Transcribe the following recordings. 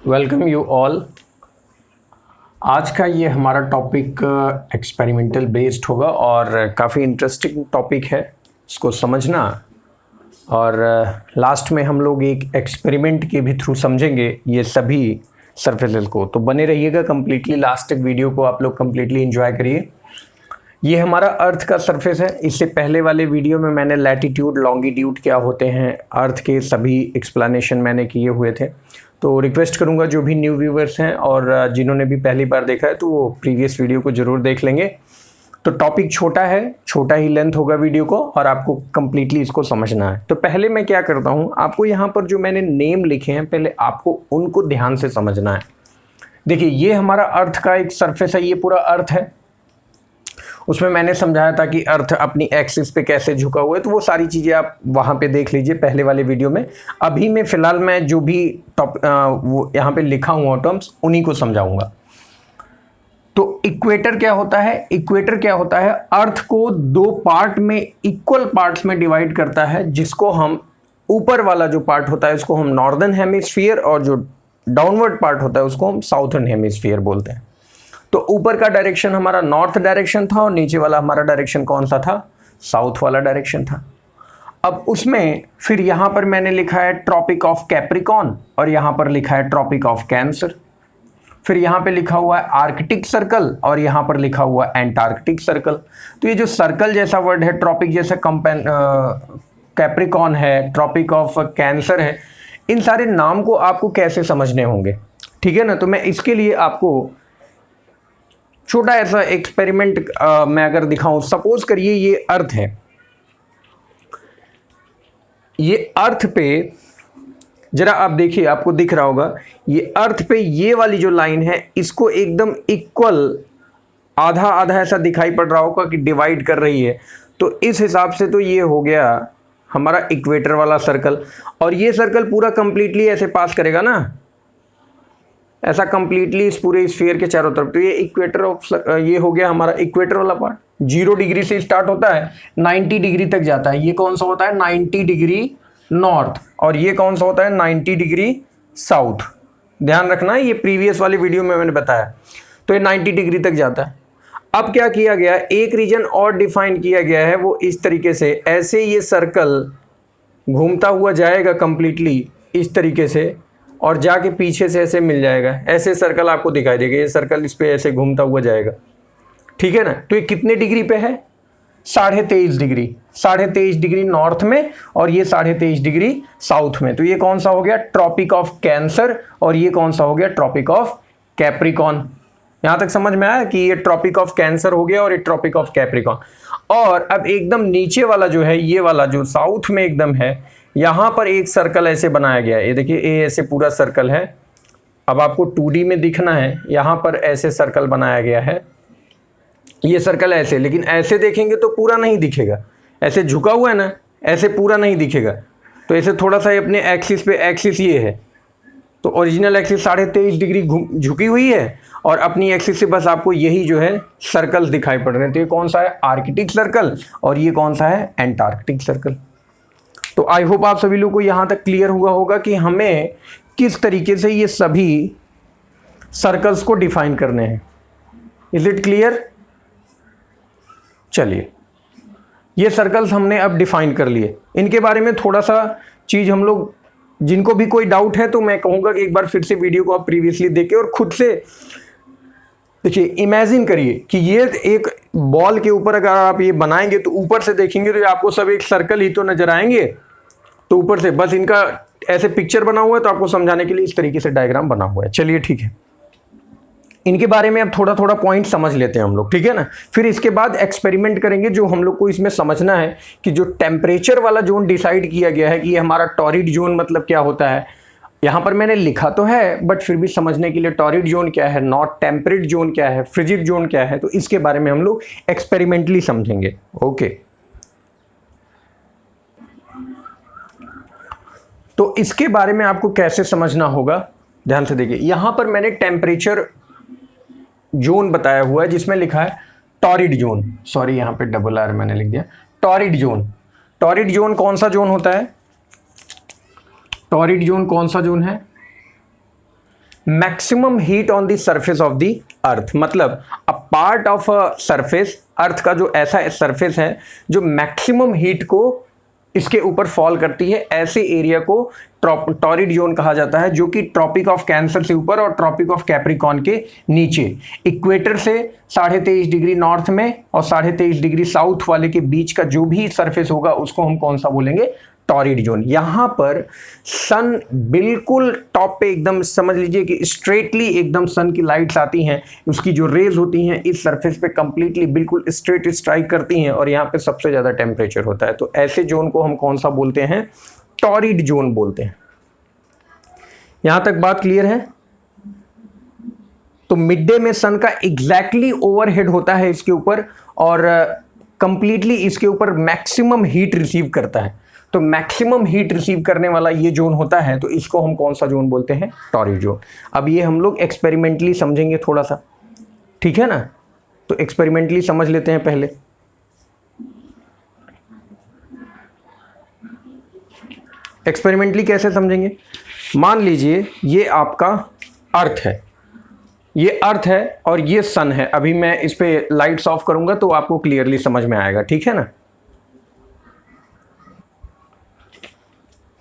Welcome you all. आज का ये हमारा टॉपिक एक्सपेरिमेंटल बेस्ड होगा और काफ़ी इंटरेस्टिंग टॉपिक है, इसको समझना। और लास्ट में हम लोग एक एक्सपेरिमेंट के भी थ्रू समझेंगे ये सभी सरफेसेस को। तो बने रहिएगा कंप्लीटली, लास्ट तक वीडियो को आप लोग कंप्लीटली एंजॉय करिए। ये हमारा अर्थ का सरफेस है। इससे पहले वाले वीडियो में मैंने लैटिट्यूड लॉन्गिट्यूड क्या होते हैं अर्थ के सभी एक्सप्लेनेशन मैंने किए हुए थे। तो रिक्वेस्ट करूंगा जो भी न्यू व्यूवर्स हैं और जिन्होंने भी पहली बार देखा है तो वो प्रीवियस वीडियो को ज़रूर देख लेंगे। तो टॉपिक छोटा है, छोटा ही लेंथ होगा वीडियो को और आपको कंप्लीटली इसको समझना है। तो पहले मैं क्या करता हूँ, आपको यहाँ पर जो मैंने नेम लिखे हैं पहले आपको उनको ध्यान से समझना है। देखिए ये हमारा अर्थ का एक सरफेस है, ये पूरा अर्थ है। उसमें मैंने समझाया था कि अर्थ अपनी एक्सिस पे कैसे झुका हुआ है, तो वो सारी चीज़ें आप वहाँ पे देख लीजिए पहले वाले वीडियो में। अभी मैं फ़िलहाल मैं जो भी वो यहाँ पे लिखा हुआ टर्म्स उन्हीं को समझाऊंगा। तो इक्वेटर क्या होता है? इक्वेटर क्या होता है? अर्थ को दो पार्ट में इक्वल पार्ट्स में डिवाइड करता है, जिसको हम ऊपर वाला जो पार्ट होता है उसको हम नॉर्दर्न हेमिस्फीयर और जो डाउनवर्ड पार्ट होता है उसको हम साउथर्न हेमिस्फीयर बोलते हैं। तो ऊपर का डायरेक्शन हमारा नॉर्थ डायरेक्शन था और नीचे वाला हमारा डायरेक्शन कौन सा था? साउथ वाला डायरेक्शन था। अब उसमें फिर यहाँ पर मैंने लिखा है ट्रॉपिक ऑफ कैप्रिकॉन और यहाँ पर लिखा है ट्रॉपिक ऑफ कैंसर। फिर यहाँ पे लिखा हुआ है आर्कटिक सर्कल और यहाँ पर लिखा हुआ है एंटार्कटिक सर्कल। तो ये जो सर्कल जैसा वर्ड है, ट्रॉपिक जैसा कैप्रिकॉन है, ट्रॉपिक ऑफ कैंसर है, इन सारे नाम को आपको कैसे समझने होंगे, ठीक है ना। तो मैं इसके लिए आपको छोटा ऐसा एक्सपेरिमेंट मैं अगर दिखाऊं, सपोज करिए ये अर्थ है। ये अर्थ पे जरा आप देखिए, आपको दिख रहा होगा ये अर्थ पे ये वाली जो लाइन है इसको एकदम इक्वल आधा आधा ऐसा दिखाई पड़ रहा होगा कि डिवाइड कर रही है। तो इस हिसाब से तो ये हो गया हमारा इक्वेटर वाला सर्कल। और ये सर्कल पूरा कंप्लीटली ऐसे पास करेगा ना, ऐसा कंप्लीटली इस पूरे स्फीयर के चारों तरफ। तो ये इक्वेटर ऑफ ये हो गया हमारा इक्वेटर वाला पार्ट। 0 डिग्री से स्टार्ट होता है, 90 डिग्री तक जाता है। ये कौन सा होता है? 90 डिग्री नॉर्थ। और ये कौन सा होता है? 90 डिग्री साउथ। ध्यान रखना है, ये प्रीवियस वाली वीडियो में मैंने बताया। तो ये 90 डिग्री तक जाता है। अब क्या किया गया, एक रीजन और डिफाइन किया गया है, वो इस तरीके से, ऐसे ये सर्कल घूमता हुआ जाएगा कंप्लीटली इस तरीके से और जाके पीछे से ऐसे मिल जाएगा। ऐसे सर्कल आपको दिखाई देगा, ये सर्कल इस पे ऐसे घूमता हुआ जाएगा, ठीक है ना। तो ये कितने डिग्री पे है? 23.5 डिग्री। 23.5 डिग्री नॉर्थ में और ये 23.5 डिग्री साउथ में। तो ये कौन सा हो गया? Tropic of cancer. और ये कौन सा हो गया? Tropic of capricorn. यहां तक समझ में आया कि ये ट्रॉपिक ऑफ कैंसर हो गया और ये ट्रॉपिक ऑफ कैप्रिकॉन। और अब एकदम नीचे वाला जो है, ये वाला जो साउथ में एकदम है, यहां पर एक सर्कल ऐसे बनाया गया है। ये देखिए, ये ऐसे पूरा सर्कल है। अब आपको 2D में दिखना है, यहां पर ऐसे सर्कल बनाया गया है। ये सर्कल ऐसे, लेकिन ऐसे देखेंगे तो पूरा नहीं दिखेगा। ऐसे झुका हुआ है ना, ऐसे पूरा नहीं दिखेगा। तो ऐसे थोड़ा सा अपने एक्सिस पे, एक्सिस ये है तो ओरिजिनल एक्सिस 23.5 डिग्री झुकी हुई है और अपनी एक्सिस से बस आपको यही जो है सर्कल दिखाई पड़ रहे हैं। तो ये कौन सा है? Arctic circle. और ये कौन सा है? Antarctic circle. तो आई होप आप सभी लोगों को यहाँ तक क्लियर हुआ होगा कि हमें किस तरीके से ये सभी सर्कल्स को डिफाइन करने हैं। Is it clear? चलिए, ये सर्कल्स हमने अब डिफाइन कर लिए। इनके बारे में थोड़ा सा चीज़ हम लोग, जिनको भी कोई डाउट है तो मैं कहूँगा कि एक बार फिर से वीडियो को आप प्रीवियसली देखें और खुद से देखिए, इमेजिन करिए कि ये एक बॉल के ऊपर अगर आप ये बनाएंगे तो ऊपर से देखेंगे तो आपको सब एक सर्कल ही तो नजर आएंगे। तो ऊपर से बस इनका ऐसे पिक्चर बना हुआ है, तो आपको समझाने के लिए इस तरीके से डायग्राम बना हुआ है। चलिए ठीक है, इनके बारे में अब थोड़ा थोड़ा पॉइंट समझ लेते हैं हम लोग, ठीक है ना। फिर इसके बाद एक्सपेरिमेंट करेंगे। जो हम लोग को इसमें समझना है कि जो टेम्परेचर वाला जोन डिसाइड किया गया है कि ये हमारा टॉरिड जोन मतलब क्या होता है। यहाँ पर मैंने लिखा तो है बट फिर भी समझने के लिए टॉरिड जोन क्या है, नॉट टेम्परेट जोन क्या है, फ्रिजिड जोन क्या है, तो इसके बारे में हम लोग एक्सपेरिमेंटली समझेंगे। ओके, तो इसके बारे में आपको कैसे समझना होगा, ध्यान से देखिए। यहां पर मैंने टेम्परेचर जोन बताया हुआ है जिसमें लिखा है टॉरिड जोन। सॉरी, यहां पे डबल आर मैंने लिख दिया, टॉरिड जोन। टॉरिड जोन कौन सा जोन होता है? टॉरिड जोन कौन सा जोन है? Maximum heat on the surface of the earth, मतलब a part of a surface, earth का जो ऐसा सरफेस है जो मैक्सिमम हीट को इसके ऊपर फॉल करती है, ऐसे एरिया को टॉरिड जोन कहा जाता है, जो कि ट्रॉपिक ऑफ कैंसर से ऊपर और ट्रॉपिक ऑफ कैप्रिकॉर्न के नीचे, इक्वेटर से 23.5 डिग्री नॉर्थ में और 23.5 डिग्री साउथ वाले के बीच का जो भी सरफेस होगा उसको हम कौन सा बोलेंगे, टॉरिड जोन। यहां पर सन बिल्कुल टॉप पे एकदम समझ लीजिए कि स्ट्रेटली एकदम सन की लाइट्स आती हैं, उसकी जो रेज होती हैं इस सरफेस पे कंप्लीटली बिल्कुल स्ट्रेट स्ट्राइक करती हैं और यहाँ पे सबसे ज़्यादा टेम्परेचर होता है। तो ऐसे जोन को हम कौन सा बोलते हैं, टॉरिड जोन बोलते हैं। यहां तक बात क्लियर है? तो मिड डे में सन का एग्जैक्टली ओवरहेड होता है इसके ऊपर और कंप्लीटली इसके ऊपर मैक्सिमम हीट रिसीव करता है। तो मैक्सिमम हीट रिसीव करने वाला ये जोन होता है, तो इसको हम कौन सा जोन बोलते हैं, टॉरिड जोन। अब ये हम लोग एक्सपेरिमेंटली समझेंगे थोड़ा सा, ठीक है ना? तो एक्सपेरिमेंटली समझ लेते हैं पहले। एक्सपेरिमेंटली कैसे समझेंगे? मान लीजिए ये आपका अर्थ है, ये अर्थ है और ये सन है। अभी मैं इस पे लाइट्स ऑफ करूंगा तो आपको क्लियरली समझ में आएगा, ठीक है ना?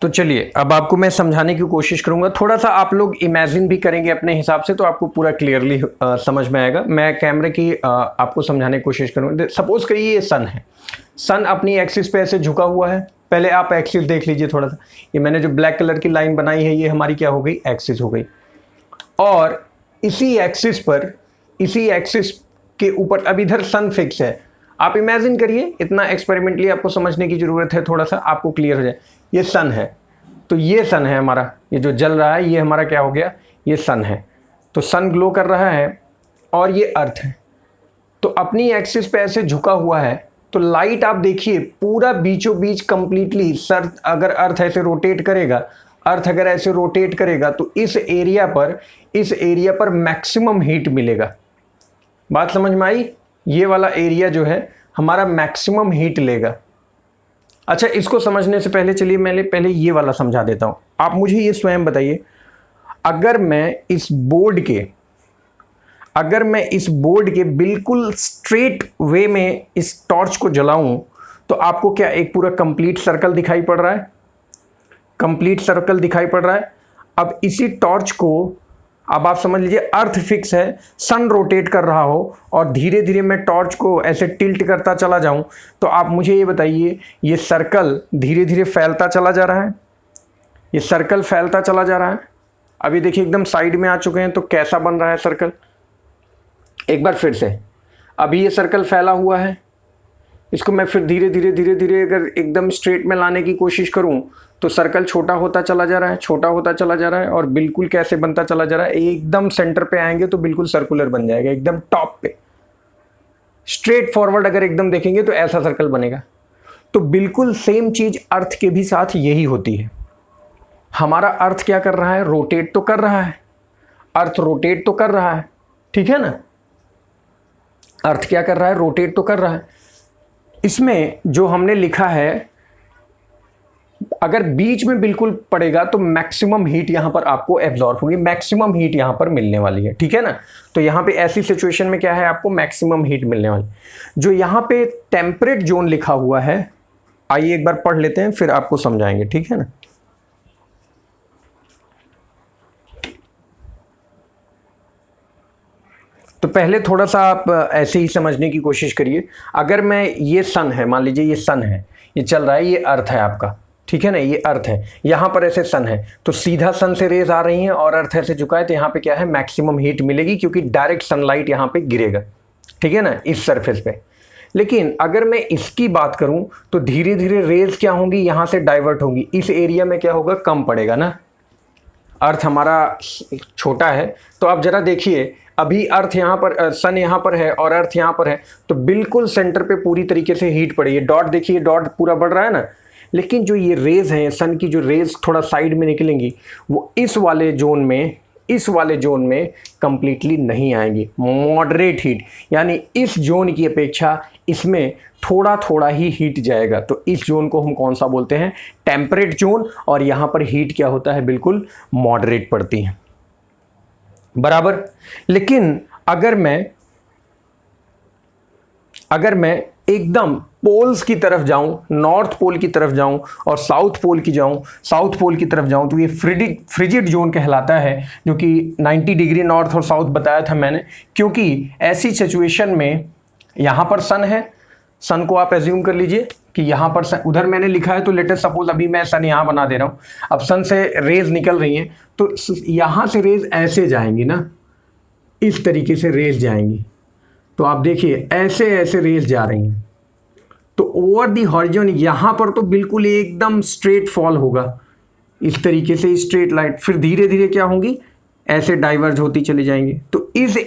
तो चलिए अब आपको मैं समझाने की कोशिश करूंगा, थोड़ा सा आप लोग इमेजिन भी करेंगे अपने हिसाब से तो आपको पूरा क्लियरली समझ में आएगा। मैं कैमरे की आपको समझाने की कोशिश करूंगा। सपोज करिए ये सन है, सन अपनी एक्सिस पे ऐसे झुका हुआ है। पहले आप एक्सिस देख लीजिए थोड़ा सा, ये मैंने जो ब्लैक कलर की लाइन बनाई है ये हमारी क्या हो गई, एक्सिस हो गई। और इसी एक्सिस पर, इसी एक्सिस के ऊपर अब इधर सन फिक्स है। आप इमेजिन करिए, इतना एक्सपेरिमेंटली आपको समझने की जरूरत है, थोड़ा सा आपको क्लियर हो जाए। ये सन है, तो ये सन है हमारा, ये जो जल रहा है ये हमारा क्या हो गया, ये सन है। तो सन ग्लो कर रहा है और ये अर्थ है। तो अपनी एक्सिस पे ऐसे झुका हुआ है, तो लाइट आप देखिए पूरा बीचों बीच कंप्लीटली, सर अगर अर्थ ऐसे रोटेट करेगा, अर्थ अगर ऐसे रोटेट करेगा तो इस एरिया पर मैक्सिमम हीट मिलेगा। बात समझ में आई? ये वाला एरिया जो है हमारा मैक्सिमम हीट लेगा। अच्छा, इसको समझने से पहले चलिए मैं पहले ये वाला समझा देता हूं। आप मुझे ये स्वयं बताइए, अगर मैं इस बोर्ड के बिल्कुल स्ट्रेट वे में इस टॉर्च को जलाऊं तो आपको क्या एक पूरा कंप्लीट सर्कल दिखाई पड़ रहा है? कंप्लीट सर्कल दिखाई पड़ रहा है। अब इसी टॉर्च को, अब आप समझ लीजिए अर्थ फिक्स है, सन रोटेट कर रहा हो और धीरे धीरे मैं टॉर्च को ऐसे टिल्ट करता चला जाऊं, तो आप मुझे ये बताइए, ये सर्कल धीरे धीरे फैलता चला जा रहा है, ये सर्कल फैलता चला जा रहा है। अभी देखिए एकदम साइड में आ चुके हैं, तो कैसा बन रहा है सर्कल? एक बार फिर से, अभी ये सर्कल फैला हुआ है, इसको मैं फिर धीरे धीरे अगर एकदम स्ट्रेट में लाने की कोशिश करूं तो सर्कल छोटा होता चला जा रहा है, छोटा होता चला जा रहा है और बिल्कुल कैसे बनता चला जा रहा है, एकदम सेंटर पे आएंगे तो बिल्कुल सर्कुलर बन जाएगा, एकदम टॉप पे स्ट्रेट फॉरवर्ड अगर एकदम देखेंगे तो ऐसा सर्कल बनेगा। तो बिल्कुल सेम चीज अर्थ के भी साथ यही होती है। हमारा अर्थ क्या कर रहा है, रोटेट तो कर रहा है, अर्थ रोटेट तो कर रहा है, ठीक है ना? अर्थ क्या कर रहा है, रोटेट तो कर रहा है। इसमें जो हमने लिखा है, अगर बीच में बिल्कुल पड़ेगा तो मैक्सिमम हीट यहां पर आपको एब्जॉर्ब होगी, मैक्सिमम हीट यहां पर मिलने वाली है, ठीक है ना? तो यहां पे ऐसी सिचुएशन में क्या है, आपको मैक्सिमम हीट मिलने वाली। जो यहां पे टेम्परेट जोन लिखा हुआ है, आइए एक बार पढ़ लेते हैं फिर आपको समझाएंगे, ठीक है ना? तो पहले थोड़ा सा आप ऐसे ही समझने की कोशिश करिए। अगर मैं, ये सन है, मान लीजिए ये सन है, ये चल रहा है, ये अर्थ है आपका, ठीक है ना? ये अर्थ है, यहाँ पर ऐसे सन है, तो सीधा सन से रेज आ रही हैं और अर्थ ऐसे झुका है, तो यहाँ पे क्या है, मैक्सिमम हीट मिलेगी क्योंकि डायरेक्ट सनलाइट यहाँ पे गिरेगा, ठीक है ना, इस सरफेस पे। लेकिन अगर मैं इसकी बात करूं तो धीरे धीरे रेज क्या होंगी, यहाँ से डाइवर्ट होंगी, इस एरिया में क्या होगा, कम पड़ेगा ना। अर्थ हमारा छोटा है, तो आप जरा देखिए, अभी अर्थ यहाँ पर, सन यहाँ पर है और अर्थ यहाँ पर है, तो बिल्कुल सेंटर पे पूरी तरीके से हीट पड़ी है। डॉट देखिए, डॉट पूरा बढ़ रहा है ना। लेकिन जो ये रेज हैं, सन की जो रेज थोड़ा साइड में निकलेंगी, वो इस वाले जोन में कंप्लीटली नहीं आएंगी। मॉडरेट हीट, यानी इस जोन की अपेक्षा इसमें थोड़ा थोड़ा ही हीट जाएगा। तो इस जोन को हम कौन सा बोलते हैं, टेम्परेट जोन। और यहाँ पर हीट क्या होता है, बिल्कुल मॉडरेट पड़ती है। बराबर। लेकिन अगर मैं एकदम पोल्स की तरफ जाऊं, नॉर्थ पोल की तरफ जाऊं और साउथ पोल की तरफ जाऊं, तो ये फ्रिजिड जोन कहलाता है, जो कि 90 डिग्री नॉर्थ और साउथ बताया था मैंने। क्योंकि ऐसी सिचुएशन में यहां पर सन है, सन को आप एज्यूम कर लीजिए कि यहां पर सन, उधर मैंने लिखा है तो लेट अस सपोज अभी मैं सन यहां बना दे रहा हूं। अब सन से रेज निकल रही हैं, तो यहां से रेज ऐसे जाएंगी ना, इस तरीके से रेज जाएंगी। तो आप देखिए ऐसे ऐसे रेज जा रही हैं, तो ओवर दी हॉरिजॉन यहां पर तो बिल्कुल एकदम स्ट्रेट फॉल होगा, इस तरीके से स्ट्रेट लाइट, फिर धीरे धीरे क्या होंगी, ऐसे डाइवर्ज होती चली जाएंगी। तो इस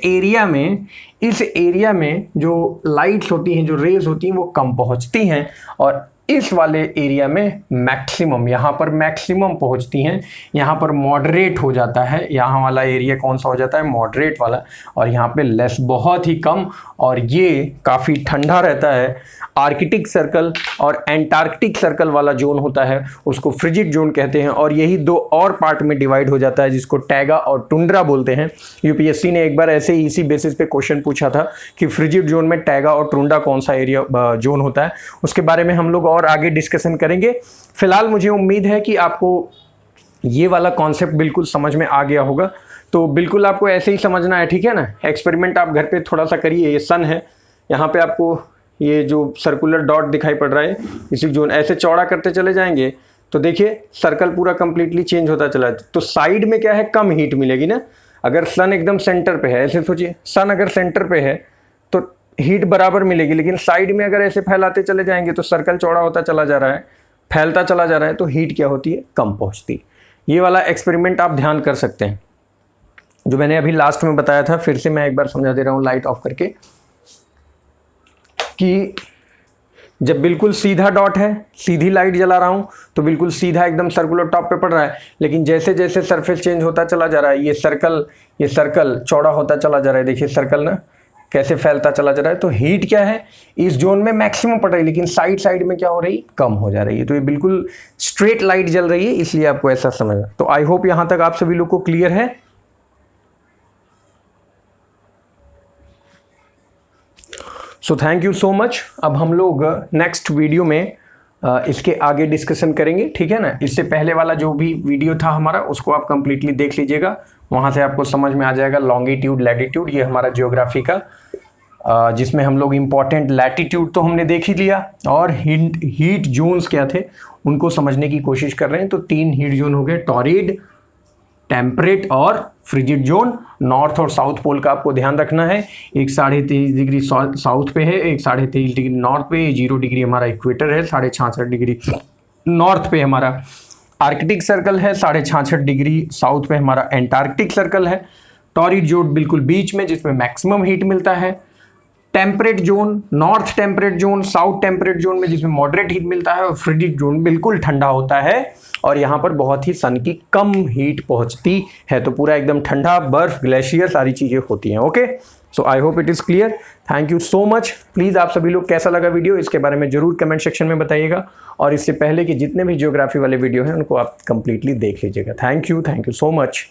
एरिया में जो लाइट्स होती हैं, जो रेज होती हैं, वो कम पहुंचती हैं, और इस वाले एरिया में मैक्सिमम, यहाँ पर मैक्सिमम पहुँचती हैं, यहाँ पर मॉडरेट हो जाता है। यहाँ वाला एरिया कौन सा हो जाता है, मॉडरेट वाला, और यहाँ पे लेस, बहुत ही कम, और ये काफ़ी ठंडा रहता है। आर्कटिक सर्कल और एंटार्कटिक सर्कल वाला जोन होता है, उसको फ्रिजिड जोन कहते हैं, और यही दो और पार्ट में डिवाइड हो जाता है, जिसको टैगा और टुंड्रा बोलते हैं। यूपीएससी ने एक बार ऐसे ही इसी बेसिस पे क्वेश्चन पूछा था कि फ्रिजिड जोन में टैगा और टुंड्रा कौन सा एरिया जोन होता है। उसके बारे में हम लोग और आगे डिस्कशन करेंगे। फिलहाल मुझे उम्मीद है कि आपको ये वाला कॉन्सेप्ट बिल्कुल समझ में आ गया होगा। तो बिल्कुल आपको ऐसे ही समझना है, ठीक है ना। एक्सपेरिमेंट आप घर पे थोड़ा सा करिए। ये सन है, यहाँ पे आपको ये जो सर्कुलर डॉट दिखाई पड़ रहा है, इसी जोन ऐसे चौड़ा करते चले जाएंगे तो देखिए सर्कल पूरा कंप्लीटली चेंज होता चला जाए। तो साइड में क्या है, कम हीट मिलेगी ना। अगर सन एकदम सेंटर पे है, ऐसे सोचिए, सन अगर सेंटर पे है तो हीट बराबर मिलेगी, लेकिन साइड में अगर ऐसे फैलाते चले जाएंगे तो सर्कल चौड़ा होता चला जा रहा है, फैलता चला जा रहा है, तो हीट क्या होती है, कम पहुंचती। ये वाला एक्सपेरिमेंट आप ध्यान कर सकते हैं, जो मैंने अभी लास्ट में बताया था। फिर से मैं एक बार समझा दे रहा हूँ लाइट ऑफ करके, कि जब बिल्कुल सीधा डॉट है, सीधी लाइट जला रहा हूँ, तो बिल्कुल सीधा एकदम सर्कुलर टॉप पे पड़ रहा है, लेकिन जैसे जैसे सरफेस चेंज होता चला जा रहा है, ये सर्कल चौड़ा होता चला जा रहा है। देखिए सर्कल ना कैसे फैलता चला जा रहा है। तो हीट क्या है, इस जोन में मैक्सिमम पड़ रही है, लेकिन साइड में क्या हो रही है, कम हो जा रही है। तो ये बिल्कुल स्ट्रेट लाइट जल रही है, इसलिए आपको ऐसा समझना। तो आई होप यहाँ तक आप सभी लोग को क्लियर है। So thank you so much. अब हम लोग नेक्स्ट वीडियो में इसके आगे डिस्कशन करेंगे, ठीक है ना। इससे पहले वाला जो भी वीडियो था हमारा, उसको आप कंप्लीटली देख लीजिएगा, वहाँ से आपको समझ में आ जाएगा लॉन्गिट्यूड लैटिट्यूड, ये हमारा जियोग्राफी का, जिसमें हम लोग इम्पॉर्टेंट लैटिट्यूड तो हमने देख ही लिया, और हीट जोन्स क्या थे उनको समझने की कोशिश कर रहे हैं। तो 3 हीट जोन हो गए, टॉरिड, टेम्परेट और फ्रिजिड जोन। नॉर्थ और साउथ पोल का आपको ध्यान रखना है, एक 23.5 डिग्री साउथ पे है, एक 23.5 डिग्री नॉर्थ पे, 0 डिग्री हमारा इक्वेटर है, 66.5 डिग्री नॉर्थ पे हमारा आर्कटिक सर्कल है, 66.5 डिग्री साउथ पे हमारा एंटार्कटिक सर्कल है। टॉरिड जोन बिल्कुल बीच में, जिसमें मैक्सिमम हीट मिलता है। Temperate zone, north temperate zone, south temperate zone में जिसमें मॉडरेट हीट मिलता है, और फ्रिजिड जोन बिल्कुल ठंडा होता है, और यहाँ पर बहुत ही सन की कम हीट पहुँचती है। तो पूरा एकदम ठंडा, बर्फ, ग्लेशियर, सारी चीज़ें होती हैं। Okay, so I hope it is clear. Thank you so much. Please आप सभी लोग कैसा लगा वीडियो, इसके बारे में जरूर कमेंट सेक्शन में बताइएगा, और इससे पहले कि जितने भी जियोग्राफी वाले वीडियो हैं उनको आप कंप्लीटली देख लीजिएगा। Thank you so much.